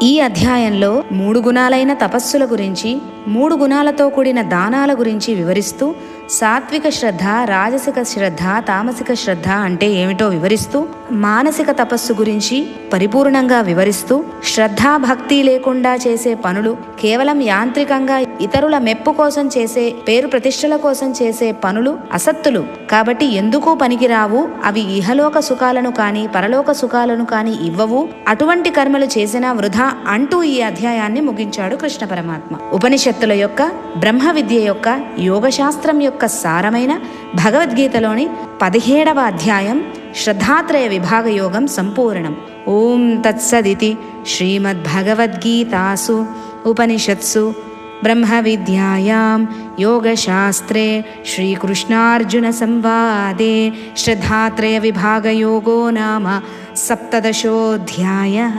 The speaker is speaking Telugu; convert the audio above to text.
ఈ అధ్యాయంలో 3 గుణాలైన తపస్సుల గురించి, 3 గుణాలతో కూడిన దానాల గురించి వివరిస్తూ, సాత్విక శ్రద్ధ, రాజసిక శ్రద్ధ, తామసిక శ్రద్ధ అంటే ఏమిటో వివరిస్తూ, మానసిక తపస్సు గురించి పరిపూర్ణంగా వివరిస్తూ, శ్రద్ధా భక్తి లేకుండా చేసే పనులు, కేవలం యాంత్రికంగా ఇతరుల మెప్పు కోసం చేసే, పేరు ప్రతిష్టల కోసం చేసే పనులు అసత్తులు కాబట్టి ఎందుకు పనికిరావు, అవి ఇహలోక సుఖాలను కానీ పరలోక సుఖాలను కానీ ఇవ్వవు, అటువంటి కర్మలు చేసినా వృధా అంటూ ఈ అధ్యాయాన్ని ముగించాడు కృష్ణ పరమాత్మ. ఉపనిషత్తుల యొక్క, బ్రహ్మ విద్య యొక్క, యోగశాస్త్రం యొక్క సారమైన భగవద్గీతలోని 17వ అధ్యాయం శ్రద్ధాత్రయ విభాగ యోగం సంపూర్ణం. ఓం తత్సదితి శ్రీమద్భగవద్గీతాసు ఉపనిషత్సు బ్రహ్మ విద్యాయాం యోగశాస్త్రే శ్రీకృష్ణార్జున సంవాదే శ్రద్ధాత్రయ విభాగ యోగో నామ 17ోऽధ్యాయः.